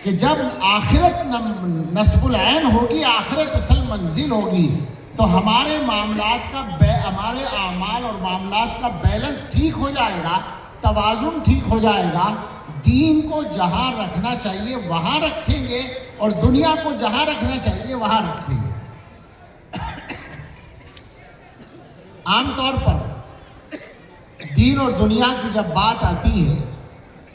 کہ جب آخرت نصب العین ہوگی، آخرت اصل منزل ہوگی، تو ہمارے معاملات کا ہمارے اعمال اور معاملات کا بیلنس ٹھیک ہو جائے گا، توازن ٹھیک ہو جائے گا۔ دین کو جہاں رکھنا چاہیے وہاں رکھیں گے، اور دنیا کو جہاں رکھنا چاہیے وہاں رکھیں گے۔ عام طور پر دین اور دنیا کی جب بات آتی ہے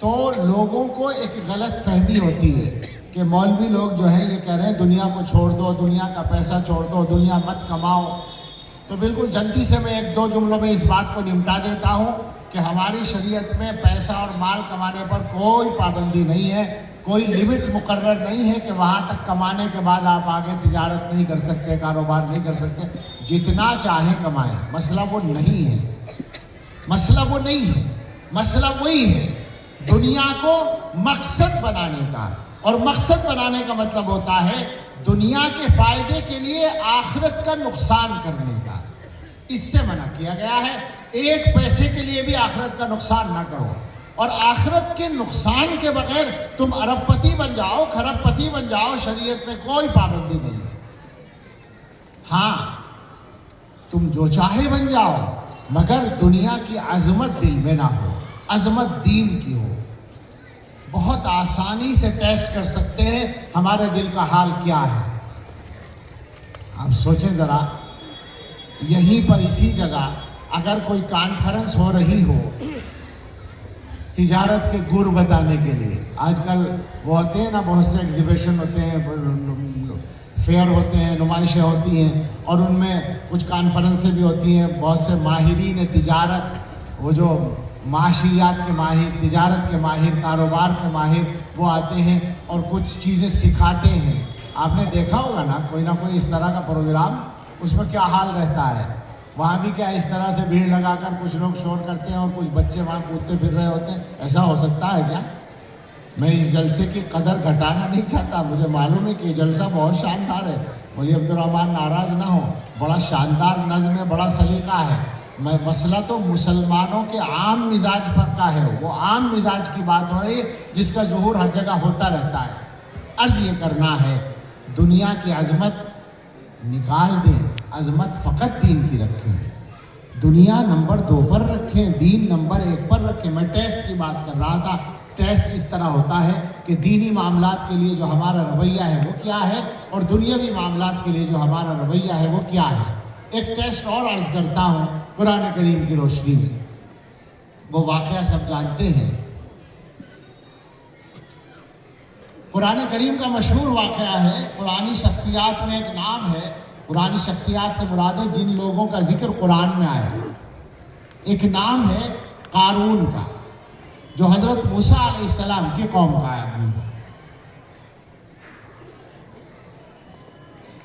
تو لوگوں کو ایک غلط فہمی ہوتی ہے کہ مولوی لوگ جو ہے یہ کہہ رہے ہیں دنیا کو چھوڑ دو، دنیا کا پیسہ چھوڑ دو، دنیا مت کماؤ۔ تو بالکل جلدی سے میں ایک دو جملوں میں اس بات کو نمٹا دیتا ہوں کہ ہماری شریعت میں پیسہ اور مال کمانے پر کوئی پابندی نہیں ہے، کوئی لیمٹ مقرر نہیں ہے کہ وہاں تک کمانے کے بعد آپ آگے تجارت نہیں کر سکتے، کاروبار نہیں کر سکتے، جتنا چاہیں کمائیں۔ مسئلہ وہ نہیں ہے، مسئلہ وہ نہیں ہے، مسئلہ وہی ہے دنیا کو مقصد بنانے کا، اور مقصد بنانے کا مطلب ہوتا ہے دنیا کے فائدے کے لیے آخرت کا نقصان کرنے کا۔ اس سے منع کیا گیا ہے، ایک پیسے کے لیے بھی آخرت کا نقصان نہ کرو، اور آخرت کے نقصان کے بغیر تم ارب پتی بن جاؤ، کھرب پتی بن جاؤ، شریعت میں کوئی پابندی نہیں ہے۔ ہاں تم جو چاہے بن جاؤ، مگر دنیا کی عظمت دل میں نہ ہو، عظمت دین کی ہو۔ بہت آسانی سے ٹیسٹ کر سکتے ہیں ہمارے دل کا حال کیا ہے۔ آپ سوچیں ذرا، یہیں پر اسی جگہ اگر کوئی کانفرنس ہو رہی ہو تجارت کے گر بتانے کے لیے، آج کل وہ ہوتے ہیں نا، بہت سے ایگزیبیشن ہوتے ہیں، فیئر ہوتے ہیں، نمائشیں ہوتی ہیں، اور ان میں کچھ کانفرنسیں بھی ہوتی ہیں، بہت سے ماہرین تجارت، وہ جو معاشیات کے ماہر، تجارت کے ماہر، کاروبار کے ماہر، وہ آتے ہیں اور کچھ چیزیں سکھاتے ہیں۔ آپ نے دیکھا ہوگا نا کوئی نہ کوئی اس طرح کا پروگرام، اس میں کیا حال رہتا ہے۔ وہاں بھی کیا اس طرح سے بھیڑ لگا کر کچھ لوگ شور کرتے ہیں اور کچھ بچے وہاں کودتے پھر رہے ہوتے ہیں۔ ایسا ہو سکتا ہے کیا؟ میں اس جلسے کی قدر گھٹانا نہیں چاہتا، مجھے معلوم ہے کہ یہ جلسہ بہت شاندار ہے، مولوی عبدالرحمن ناراض نہ ہو، بڑا شاندار نظم ہے، بڑا سلیقہ ہے۔ مسئلہ تو مسلمانوں کے عام مزاج پر کا ہے، وہ عام مزاج کی بات ہو رہی ہے جس کا ظہور ہر جگہ ہوتا رہتا ہے۔ عرض یہ کرنا ہے، دنیا کی عظمت نکال دیں، عظمت فقط دین کی رکھیں، دنیا نمبر 2 پر رکھیں، دین نمبر 1 پر رکھیں۔ میں ٹیسٹ کی بات کر رہا تھا، ٹیسٹ اس طرح ہوتا ہے کہ دینی معاملات کے لیے جو ہمارا رویہ ہے وہ کیا ہے، اور دنیاوی معاملات کے لیے جو ہمارا رویہ ہے وہ کیا ہے۔ ایک ٹیسٹ اور عرض کرتا ہوں قرآن کریم کی روشنی میں، وہ واقعہ سب جانتے ہیں، قرآن کریم کا مشہور واقعہ ہے۔ قرآنی شخصیات میں ایک نام ہے، قرآنی شخصیات سے مراد ہے جن لوگوں کا ذکر قرآن میں آیا ہے۔ ایک نام ہے قارون کا، جو حضرت موسیٰ علیہ السلام کی قوم کا آدمی ہے۔